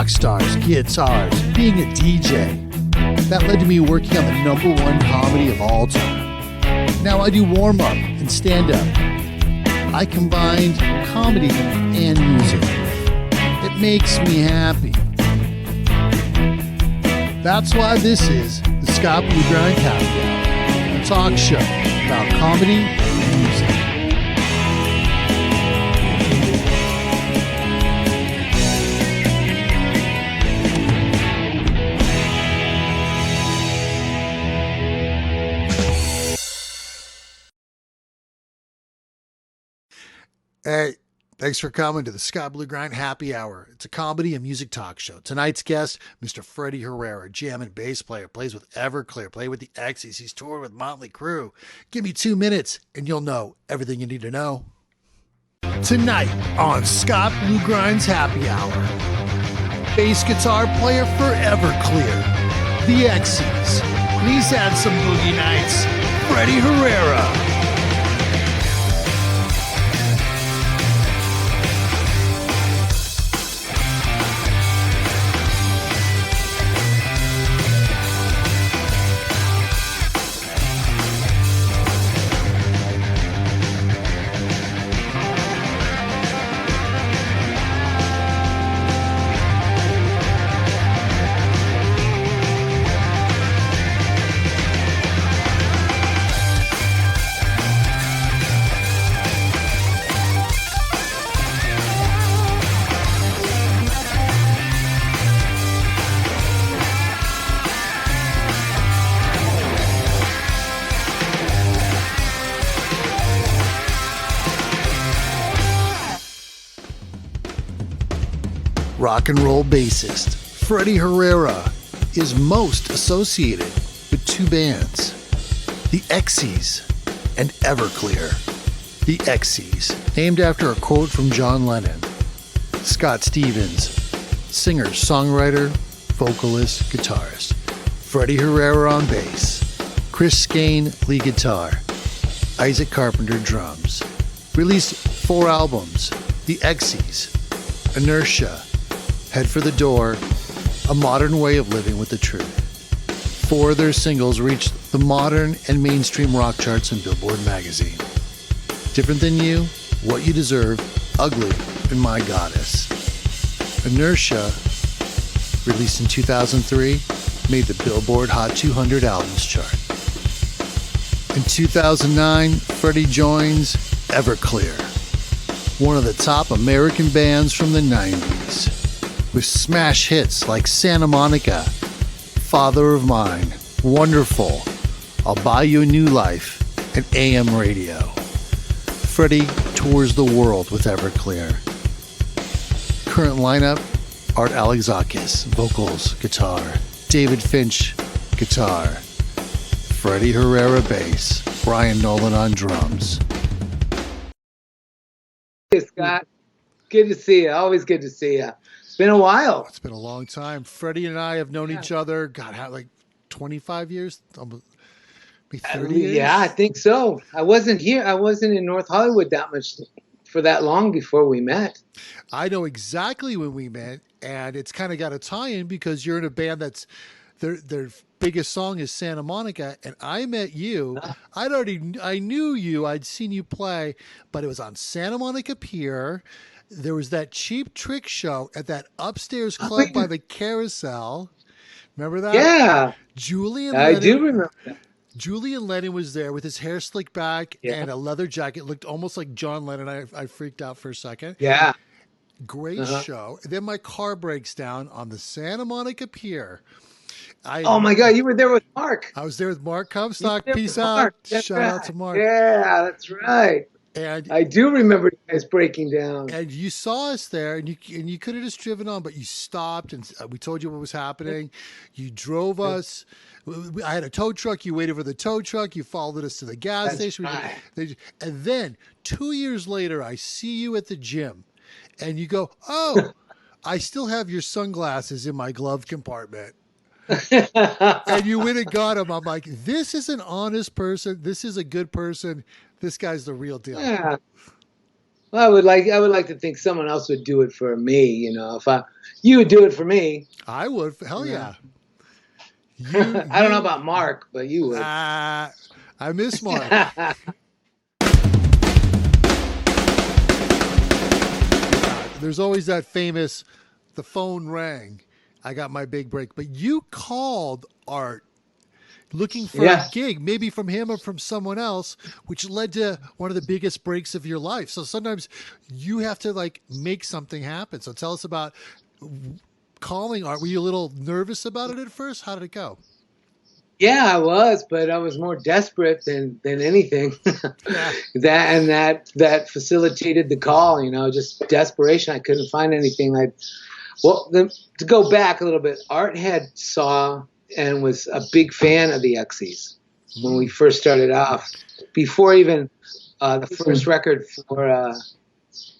rock stars, guitars, being a DJ. That led to me working on the #1 comedy of all time. Now I do warm-up and stand-up. I combined comedy and music. It makes me happy. That's why this is the Scott Bluegrind Happy Hour, a talk show about comedy and music. Hey, thanks for coming to the Scott Bluegrind Happy Hour. It's a comedy and music talk show. Tonight's guest, Mr. Freddy Herrera, jam and bass player, plays with Everclear, played with the Exies. He's toured with Motley Crue. Give me 2 minutes and you'll know everything you need to know. Tonight on Scott Bluegrind's Happy Hour, bass guitar player for Everclear, the Exies. Please add some boogie nights, Freddy Herrera. Rock and roll bassist Freddy Herrera is most associated with 2 bands, the Exies and Everclear. The Exies, named after a quote from John Lennon. Scott Stevens, singer, songwriter, vocalist, guitarist. Freddy Herrera on bass. Chris Skane, lead guitar. Isaac Carpenter, drums. Released 4 albums, the Exies, Inertia, Head for the Door, A Modern Way of Living with the Truth. 4 of their singles reached the modern and mainstream rock charts in Billboard magazine. Different Than You, What You Deserve, Ugly, and My Goddess. Inertia, released in 2003, made the Billboard Hot 200 albums chart. In 2009, Freddie joins Everclear, one of the top American bands from the 90s. With smash hits like Santa Monica, Father of Mine, Wonderful, I'll Buy You a New Life, and AM Radio. Freddie tours the world with Everclear. Current lineup, Art Alexakis, vocals, guitar. David Finch, guitar. Freddy Herrera, bass. Brian Nolan on drums. Hey, Scott. Good to see you. Always good to see you. It's been a while. It's been a long time. Freddie and I have known each other, God, how, like 25 years? Almost, maybe 30 years? Yeah, I think so. I wasn't here. I wasn't in North Hollywood that much for that long before we met. I know exactly when we met, and it's kind of got a tie-in because you're in a band that's their biggest song is Santa Monica, and I met you. I knew you. I'd seen you play, but it was on Santa Monica Pier. There was that Cheap Trick show at that upstairs club by the Carousel. Remember that? Yeah. I do remember that. Julian Lennon was there with his hair slicked back and a leather jacket. Looked almost like John Lennon. I freaked out for a second. Yeah. Great show. And then my car breaks down on the Santa Monica Pier. Oh my God, you were there with Mark. I was there with Mark Comstock. Peace out. Shout out to Mark. Yeah, that's right. And I do remember you guys breaking down. And you saw us there, and you could have just driven on, but you stopped, and we told you what was happening. You drove us. I had a tow truck. You waited for the tow truck. You followed us to the gas station. Right. And then 2 years later, I see you at the gym, and you go, "Oh, I still have your sunglasses in my glove compartment." And you went and got him. I'm like, this is an honest person. This is a good person. This guy's the real deal. Yeah. Well, I would like to think someone else would do it for me. If you would do it for me. I would. Hell You yeah. know? You I don't know you about Mark, but you would. I miss Mark. There's always that famous, the phone rang. I got my big break. But you called Art looking for a Yeah. gig, maybe from him or from someone else, which led to one of the biggest breaks of your life. So sometimes you have to like make something happen. So tell us about calling Art. Were you a little nervous about it at first? How did it go? Yeah, I was, but I was more desperate than anything. Yeah. That facilitated the call. Just desperation. I couldn't find anything. To go back a little bit, Art had saw and was a big fan of the Exies when we first started off. Before even the first record for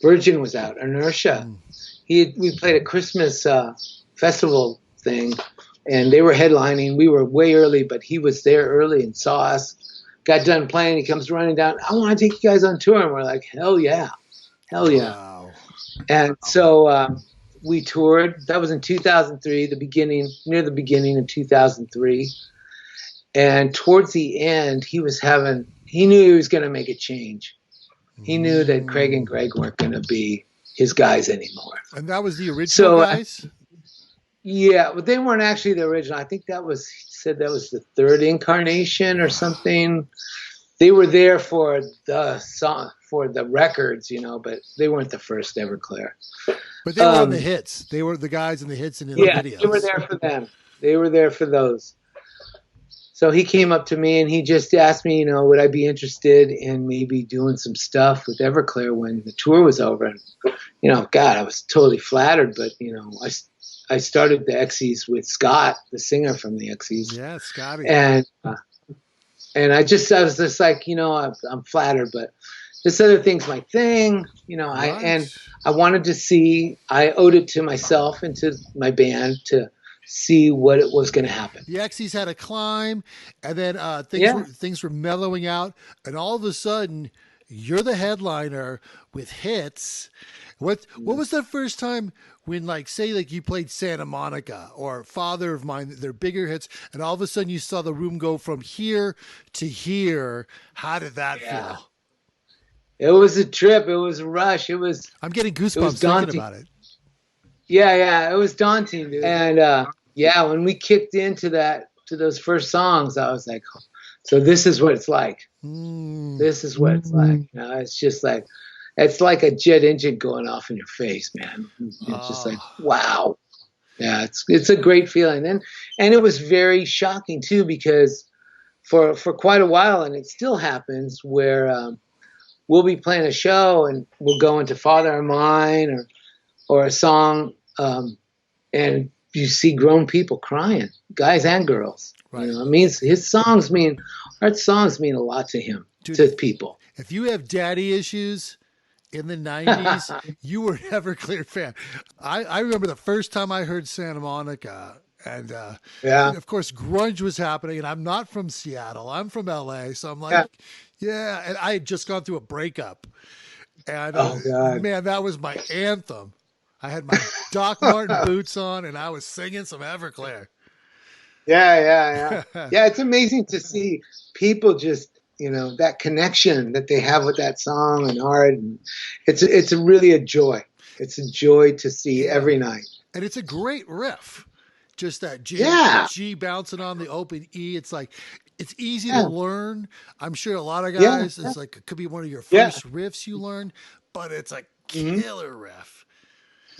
Virgin was out, Inertia. We played a Christmas festival thing, and they were headlining. We were way early, but he was there early and saw us. Got done playing. He comes running down. I want to take you guys on tour, and we're like, hell yeah, hell yeah. Wow. And so we toured. That was in 2003, near the beginning of 2003. And towards the end, he knew he was going to make a change. He knew that Craig and Greg weren't going to be his guys anymore. And that was the original guys? Yeah, but they weren't actually the original. I think he said that was the third incarnation or something. They were there for the song, for the records, but they weren't the first Everclear. But they were on the hits. They were the guys in the hits and in the videos. They were there for them. They were there for those. So he came up to me and he just asked me, would I be interested in maybe doing some stuff with Everclear when the tour was over? And, God, I was totally flattered. But, I started the Exies with Scott, the singer from the Exies. Yeah, Scotty. And I was just like, I'm flattered, but this other thing's my thing, Right. I wanted to see, I owed it to myself and to my band to see what it was going to happen. The Exies had a climb, and then things were mellowing out, and all of a sudden, you're the headliner with hits. What was the first time when, say you played Santa Monica or Father of Mine, they're bigger hits, and all of a sudden you saw the room go from here to here? How did that feel? It was a trip. It was a rush. I'm getting goosebumps thinking about it. Yeah, it was daunting, dude. And when we kicked into those first songs, I was like, so this is what it's like. This is what it's like. It's just like, it's like a jet engine going off in your face, man. It's just like, wow. Yeah, it's a great feeling. And it was very shocking too, because for quite a while, and it still happens, where we'll be playing a show and we'll go into Father of Mine or a song, and you see grown people crying, guys and girls. Right. It means Art's songs mean a lot to him, to people. If you have daddy issues in the 90s, you were an Everclear fan. I remember the first time I heard Santa Monica, and of course grunge was happening, and I'm not from Seattle, I'm from LA, so I'm like, and I had just gone through a breakup, and man, that was my anthem. I had my Doc Martin boots on, and I was singing some Everclear. Yeah. It's amazing to see people just, that connection that they have with that song and Art. And it's really a joy. It's a joy to see every night. And it's a great riff. Just that G bouncing on the open E. It's like, it's easy to learn. I'm sure a lot of guys, it's like, it could be one of your first riffs you learn, but it's a killer riff.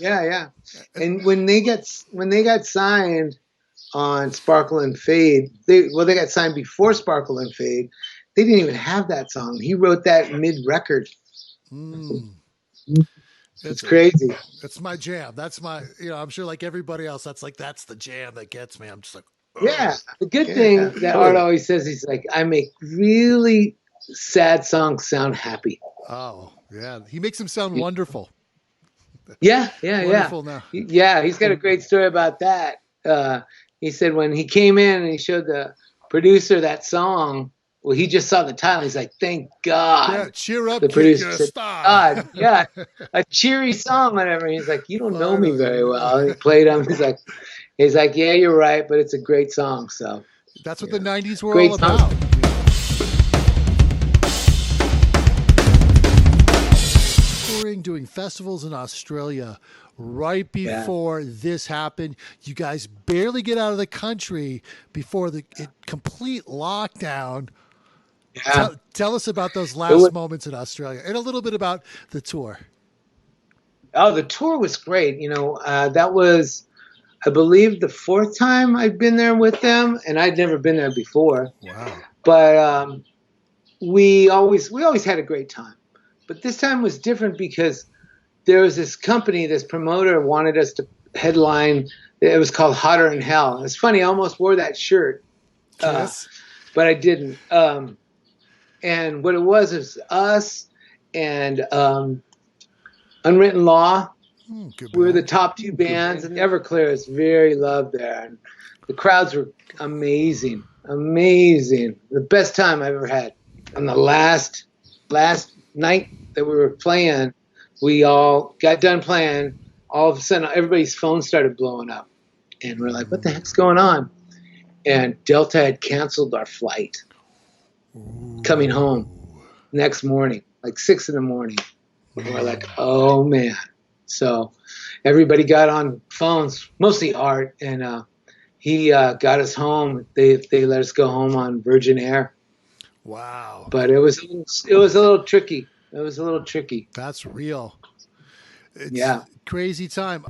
Yeah. And when they got signed on Sparkle and Fade, they got signed before Sparkle and Fade. They didn't even have that song. He wrote that mid-record. It's crazy. That's my jam. That's my, I'm sure like everybody else, that's the jam that gets me. I'm just like, yeah. The good thing that Art always says, he's like, I make really sad songs sound happy. Oh, yeah. He makes them sound wonderful. Yeah. Now. Yeah, he's got a great story about that. He said when he came in and he showed the producer that song Well, he just saw the title. He's like, thank God. Yeah, cheer up, The kid, producer you're a said, star. God, yeah, a cheery song, whatever. He's like, you don't know me very well. He played him. He's like, yeah, you're right, but it's a great song. So that's what the 90s were great all song. about. Touring, doing festivals in Australia. Right before this happened, you guys barely get out of the country before the complete lockdown. Yeah. Tell us about those last moments in Australia and a little bit about the tour. Oh, the tour was great. You know, that was, I believe, the fourth time I'd been there with them, and I'd never been there before. Wow. But we always had a great time. But this time was different because there was this company, this promoter wanted us to headline. It was called Hotter Than Hell. It's funny, I almost wore that shirt, Yes. but I didn't. And what it was is us and Unwritten Law. We were the top two bands, and Everclear is very loved there. And the crowds were amazing, amazing. The best time I've ever had. On the last night that we were playing, we all got done playing. All of a sudden, everybody's phone started blowing up. And we're like, what the heck's going on? And Delta had canceled our flight coming home next morning, like 6 a.m. And we're like, oh, man. So everybody got on phones, mostly Art, and he got us home. They let us go home on Virgin Air. Wow. But it was a little tricky. It was a little tricky. That's real. It's crazy time.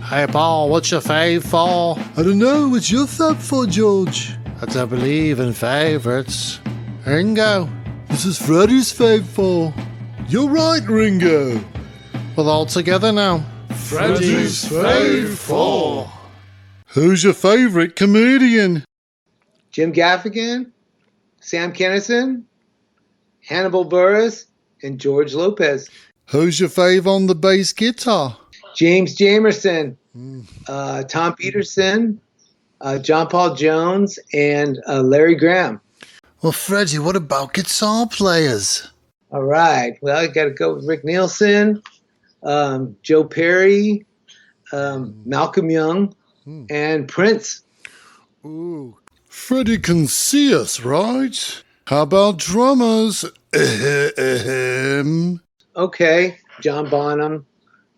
Hey, Paul, what's your fave for? I don't know. What's your fab for, George? I don't believe in favourites. Ringo. This is Freddie's fave for. You're right, Ringo. We're all together now. Freddie's fave for. Who's your favourite comedian? Jim Gaffigan, Sam Kinison, Hannibal Buress, and George Lopez. Who's your fave on the bass guitar? James Jamerson, Tom Peterson, John Paul Jones, and Larry Graham. Well, Freddie, what about guitar players? All right. Well, I got to go with Rick Nielsen, Joe Perry, Malcolm Young, and Prince. Ooh. Freddie can see us, right? How about drummers? Okay. John Bonham,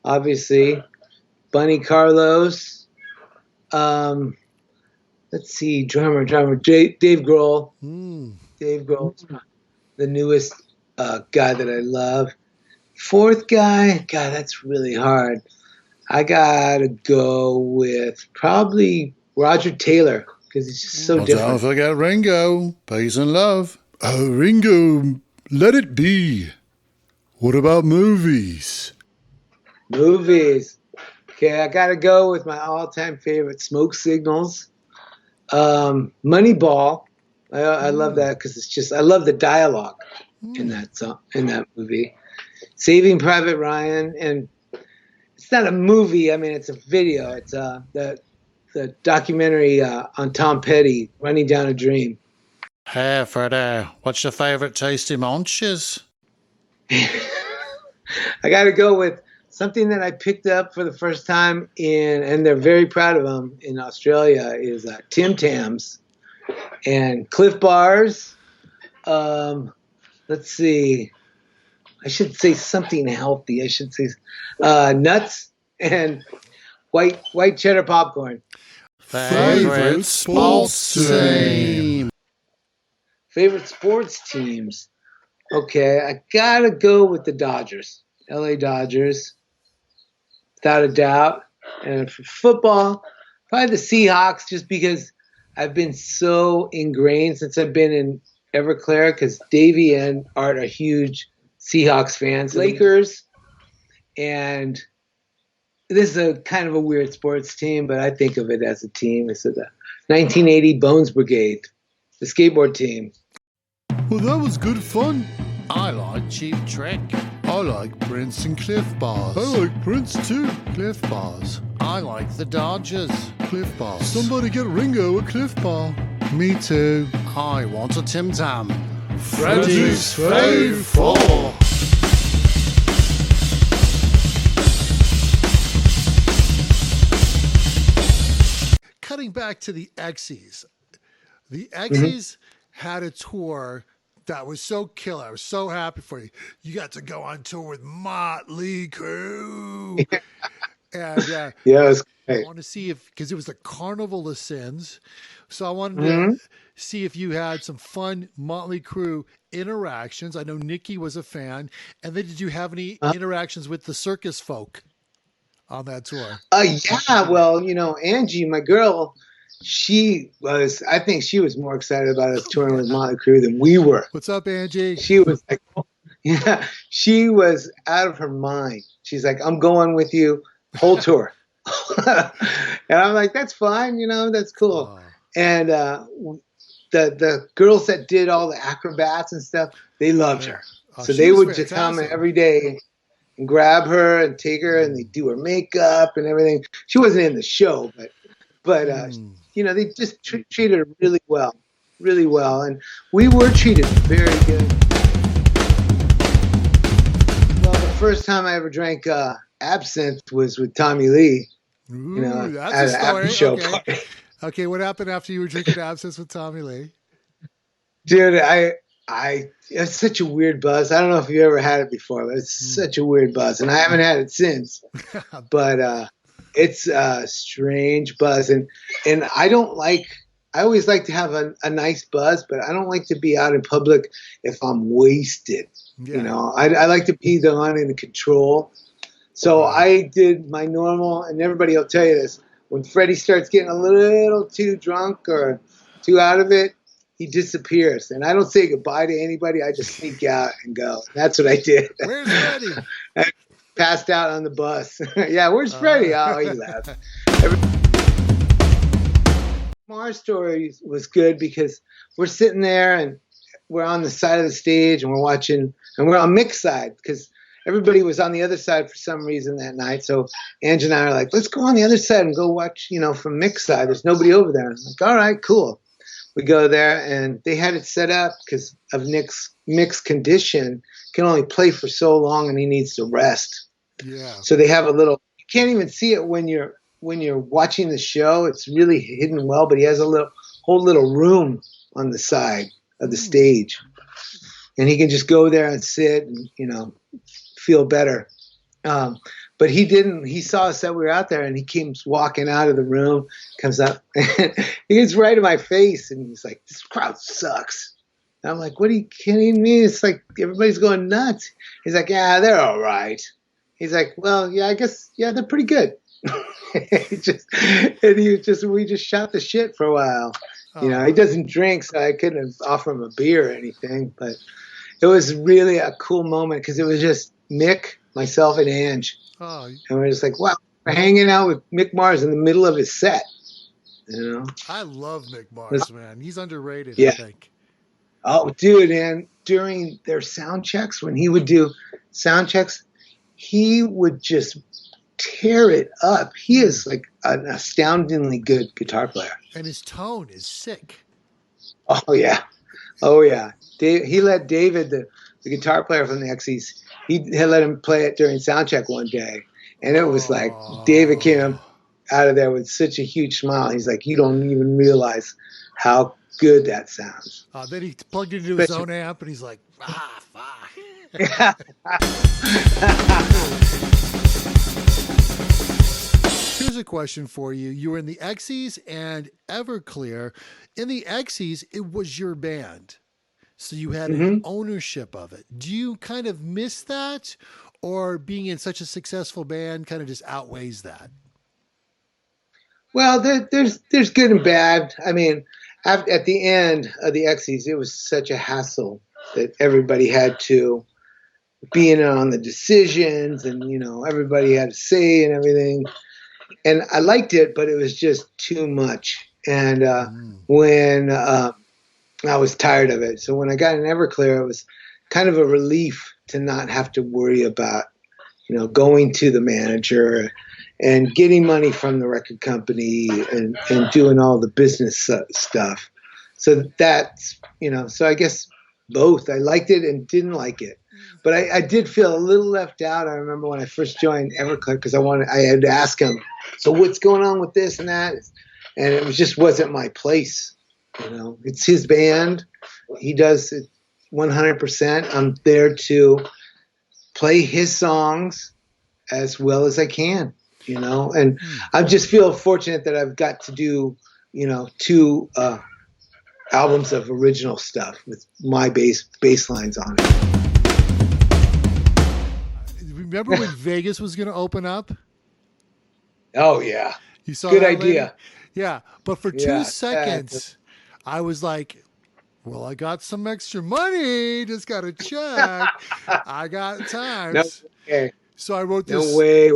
obviously. Bunny Carlos. Let's see. Drummer. Dave Grohl. Dave Grohl's the newest guy that I love. Fourth guy, God, that's really hard. I gotta go with probably Roger Taylor because he's just so different. Don't forget Ringo. Peace and love. Oh, Ringo, let it be. What about movies? Movies. Okay, I gotta go with my all-time favorite, Smoke Signals. Moneyball. I love that because it's just I love the dialogue in that song, in that movie. Saving Private Ryan, and it's not a movie. I mean, it's a video. It's the documentary on Tom Petty, Running Down a Dream. Hey, Freddie, what's your favourite tasty munches? I got to go with something that I picked up for the first time and they're very proud of them in Australia, is Tim Tams and Cliff Bars. Let's see. I should say something healthy. I should say nuts and white cheddar popcorn. Favorite sports team. Favorite sports teams. Okay, I gotta go with the Dodgers, LA Dodgers, without a doubt. And for football, probably the Seahawks, just because I've been so ingrained since I've been in Everclear, because Davey and Art are huge Seahawks fans. Lakers, and this is a kind of a weird sports team, but I think of it as a team. It's the 1980 Bones Brigade, the skateboard team. Well, that was good fun. I like Cheap Trick. I like Prince and Cliff Bars. I like Prince too. Cliff Bars. I like the Dodgers. Cliff Bars. Somebody get Ringo a Cliff Bar. Me too. I want a Tim Tam. Freddy's Fave 4. Cutting back to the Exies. The Exies had a tour that was so killer. I was so happy for you. You got to go on tour with Motley Crue. And Yeah, it was great. I want to see if, because it was the Carnival of Sins. So I wanted to see if you had some fun Motley Crue interactions. I know Nikki was a fan. And then did you have any interactions with the circus folk on that tour? Yeah, well, you know, Angie, my girl, I think she was more excited about us touring with Motley Crue than we were. What's up, Angie? She was like, yeah, she was out of her mind. She's like, I'm going with you whole tour. And I'm like, that's fine, you know, that's cool. Oh. And the girls that did all the acrobats and stuff, they loved her. Oh, So she they was would just come fantastic. every day and grab her and take her, and they do her makeup and everything. She wasn't in the show, but you know, they just treated her really well, and we were treated very good. Well, the first time I ever drank absinthe was with Tommy Lee. Ooh, You know, that's at a an story. after show Okay. party. Okay, what happened after you were drinking absinthe with Tommy Lee? Dude, it's such a weird buzz. I don't know if you ever had it before, but it's such a weird buzz, and I haven't had it since. But it's a strange buzz, and I always like to have a nice buzz, but I don't like to be out in public if I'm wasted. Yeah. You know, I like to be the one in control. So I did my normal, and everybody will tell you this, when Freddie starts getting a little too drunk or too out of it, he disappears. And I don't say goodbye to anybody. I just sneak out and go. That's what I did. Where's Freddie? I passed out on the bus. Yeah, where's Freddie? Oh, he left. Mars story was good because we're sitting there and we're on the side of the stage and we're watching, and we're on Mick's side because everybody was on the other side for some reason that night. So Ange and I are like, let's go on the other side and go watch, you know, from Mick's side. There's nobody over there. I'm like, all right, cool. We go there, and they had it set up because of Mick's condition. Can only play for so long, and he needs to rest. Yeah. So they have a little. You can't even see it when you're watching the show. It's really hidden well, but he has a whole little room on the side of the stage, and he can just go there and sit and, you know, feel better. But he didn't. He saw us that we were out there, and he came walking out of the room, comes up, and he gets right in my face, and he's like, "This crowd sucks." And I'm like, "What are you kidding me? It's like everybody's going nuts." He's like, "Yeah, they're all right." He's like, "Well, yeah, I guess, yeah, they're pretty good." We just shot the shit for a while. You know, he doesn't drink, so I couldn't offer him a beer or anything. But it was really a cool moment because it was just Mick, myself, and Ange. Oh, And we're just like, wow, we're hanging out with Mick Mars in the middle of his set. You know? I love Mick Mars, man. He's underrated, Yeah. I think. Oh, dude, and during their sound checks, when he would do sound checks, he would just tear it up. He is like an astoundingly good guitar player. And his tone is sick. Oh, yeah. Oh, yeah. He let David, the guitar player from the Exies, he had let him play it during sound check one day. And it was like David came out of there with such a huge smile. He's like, you don't even realize how good that sounds. Then he plugged it into his own amp, and he's like, fuck. Here's a question for you. You were in the Exies and Everclear. In the Exies, it was your band. So you had an ownership of it. Do you kind of miss that, or being in such a successful band kind of just outweighs that? Well, there's good and bad. I mean, at the end of the Exies, it was such a hassle that everybody had to be in on the decisions, and, you know, everybody had a say and everything. And I liked it, but it was just too much. And when I was tired of it. So when I got in Everclear, it was kind of a relief to not have to worry about, you know, going to the manager and getting money from the record company and doing all the business stuff. So that's, so I guess both. I liked it and didn't like it. But I did feel a little left out. I remember when I first joined Everclear because I had to ask him, so what's going on with this and that? And it just wasn't my place. It's his band. He does it 100%. I'm there to play his songs as well as I can, and I just feel fortunate that I've got to do, 2 albums of original stuff with my bass lines on it. Remember when Vegas was going to open up? Oh yeah. You saw Good that idea. lady? Yeah. But for 2 seconds, I was like, well, I got some extra money. Just got to check. I got time. No way. So I wrote this. No way.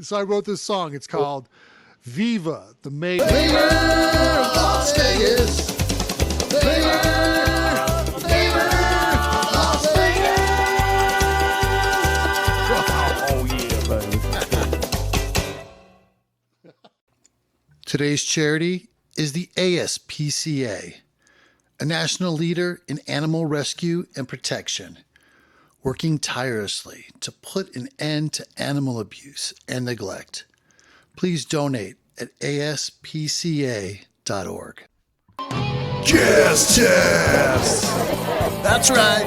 So I wrote this song. It's called Viva the Mayor of Las Vegas. Las Vegas. Oh yeah, buddy. Today's charity is the ASPCA, a national leader in animal rescue and protection, working tirelessly to put an end to animal abuse and neglect. Please donate at aspca.org. Guest test! That's right.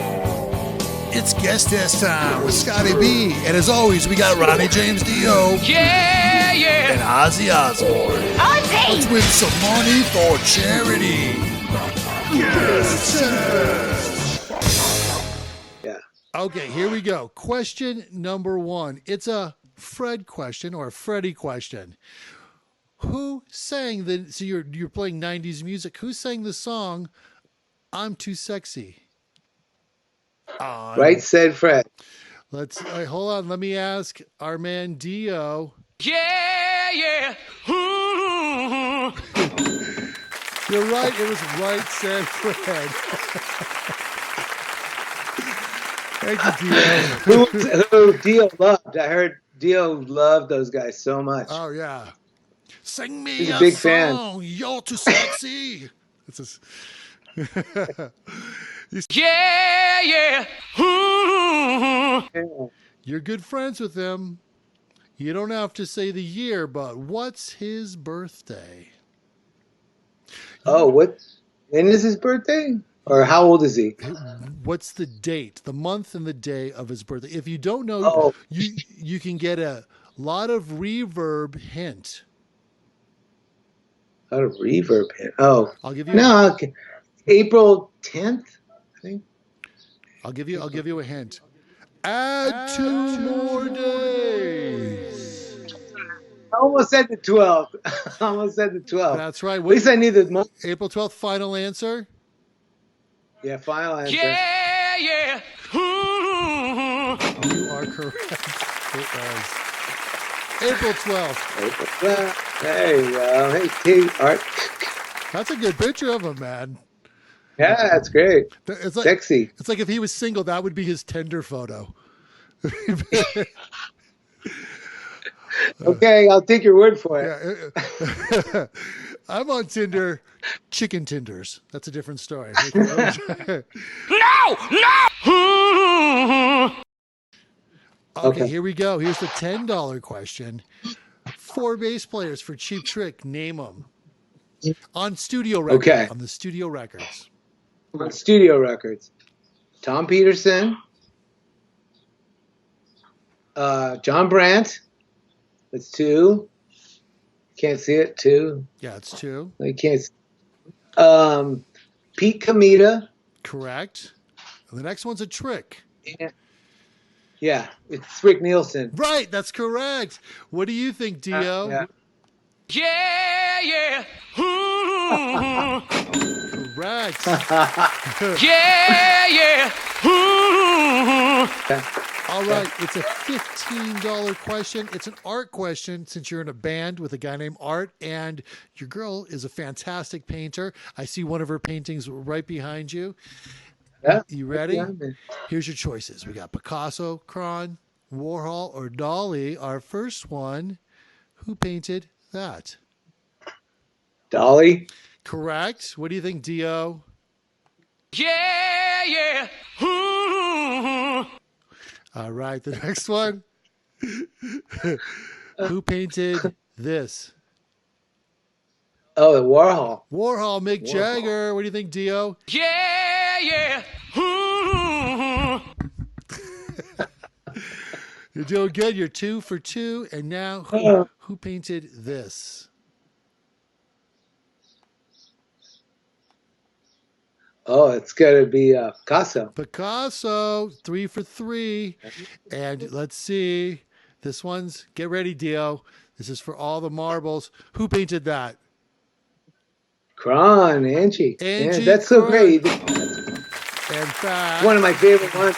It's guest test time with Scotty B. And as always, we got Ronnie James Dio. Yeah, yeah. And Ozzy Osbourne. Ozzy! Let's win some money for charity. Guest test! Yeah. Okay, here we go. Question number 1. It's a Fred question or a Freddie question. Who sang so you're playing 90s music. Who sang the song I'm Too Sexy? Right, said Fred. Hold on. Let me ask our man Dio. Yeah, yeah. Ooh. You're right. It was right, said Fred. Thank you, Dio. Who Dio loved. I heard Dio loved those guys so much. Oh, yeah. Sing me He's a big fan. song. You're too sexy. Yeah, yeah. Ooh. You're good friends with him. You don't have to say the year, but what's his birthday? Oh, when is his birthday? Or how old is he? What's the date, the month and the day of his birthday? If you don't know, you can get a lot of reverb hint. A reverb hint. Oh, I'll give you okay. April 10th, I think. I'll give you a hint. Add 2 more days. I almost said the 12th. That's right. At least I knew the month. April 12th, final answer? Yeah, final answer. Yeah, yeah. Ooh. You are correct. It was April 12th. April 12th. There you go. Hey, Art. That's a good picture of him, man. Yeah, that's great. It's like, sexy. It's like if he was single, that would be his Tinder photo. Okay, I'll take your word for it. Yeah. I'm on Tinder, chicken tenders. That's a different story. No! Okay, here we go. Here's the $10 question. 4 bass players for Cheap Trick. Name them. On studio records. Okay. On the studio records. On studio records. Tom Peterson. John Brandt. That's 2. Can't see it. 2. Yeah, it's 2. I can't see. Pete Comita. Correct. And the next one's a trick. Yeah, it's Rick Nielsen. Right, that's correct. What do you think, Dio? Yeah. Yeah, yeah. Ooh. Correct. Yeah, yeah. Ooh. All right, it's a $15 question. It's an art question since you're in a band with a guy named Art, and your girl is a fantastic painter. I see one of her paintings right behind you. Yeah. You ready? Yeah, man. Here's your choices. We got Picasso, Cron, Warhol, or Dali. Our first one, who painted that? Dolly. Correct. What do you think, Dio? Yeah, yeah. Ooh. All right, the next one. Who painted this? Oh, the Warhol. Warhol, Mick Jagger. What do you think, Dio? Yeah, yeah. Ooh. You're doing good. You're 2 for 2. And now, who painted this? Oh, it's got to be Picasso. Picasso, 3 for 3. And let's see. This one's, get ready, Dio. This is for all the marbles. Who painted that? Cron, Angie. Angie Yeah, that's so Cron. great. In fact, One of my favorite ones.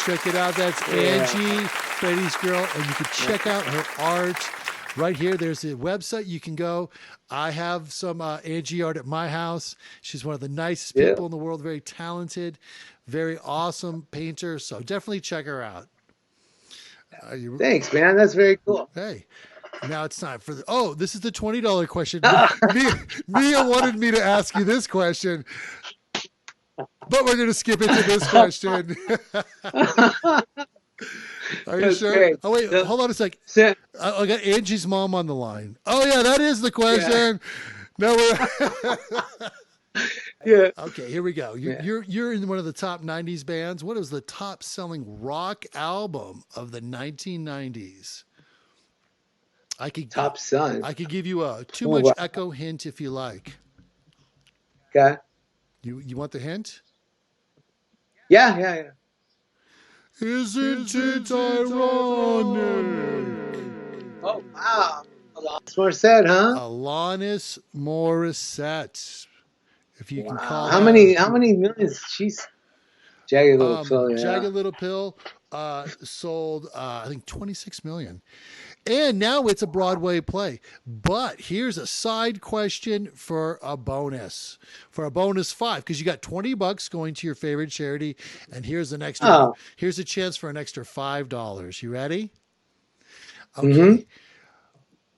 check it out. That's Angie, Freddie's girl. And you can check out her art right here. There's a website you can go. I have some Angie art at my house. She's one of the nicest people in the world. Very talented, very awesome painter. So definitely check her out. Thanks, man. That's very cool. Hey, now it's time for this is the $20 question. Mia wanted me to ask you this question, but we're going to skip into this question. Are you sure? Great. Oh, wait, hold on a sec. I got Angie's mom on the line. Oh, yeah, that is the question. No, Yeah. Okay, here we go. You're in one of the top 90s bands. What was the top selling rock album of the 1990s? Top Son. I could give you a too much echo hint if you like. Okay. You want the hint? Yeah. Isn't it ironic? Oh, wow. Alanis Morissette, huh? Alanis Morissette. If you can call How that. many millions? She's Jagged Little Pill. Yeah. Jagged Little Pill sold, I think, 26 million. And now it's a Broadway play. But here's a side question for a bonus. For a bonus 5, because you got $20 going to your favorite charity. And here's an extra. Here's a chance for an extra $5. You ready? Okay. Mm-hmm.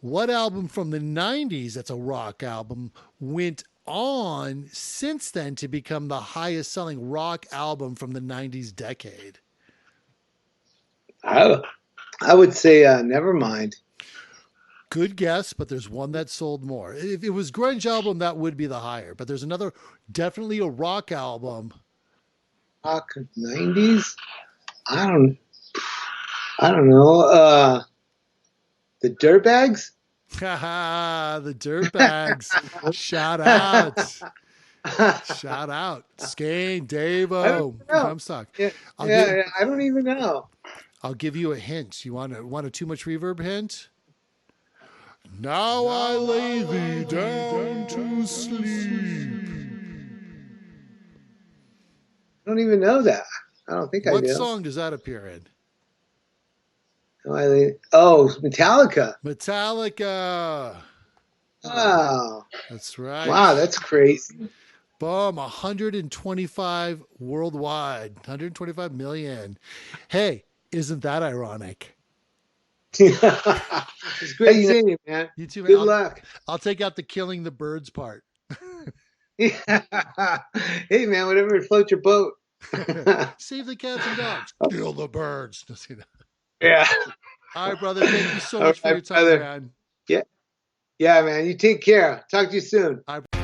What album from the 90s, that's a rock album, went on since then to become the highest selling rock album from the 90s decade? I would say Nevermind. Good guess, but there's one that sold more. If it was grunge album, that would be the higher. But there's another, definitely a rock album. Rock 90s? I don't know. The Dirtbags? The Dirtbags. Shout out. Shout out. Skane, Davo, Comstock. I don't even know. I'll give you a hint. You want a too much reverb hint? Now I lay thee down to sleep. I don't even know that. I don't think I do. What song does that appear in? Metallica. Metallica. Wow. That's right. Wow, that's crazy. Boom, 125 worldwide, 125 million. Hey, isn't that ironic? It's great seeing you, man. You too, man. Good luck. I'll take out the killing the birds part. Yeah. Hey, man, whatever floats your boat. Save the cats and dogs. Kill the birds. Yeah. All right, brother. Thank you so much for your time, man. Yeah. Yeah, man. You take care. Talk to you soon. All right.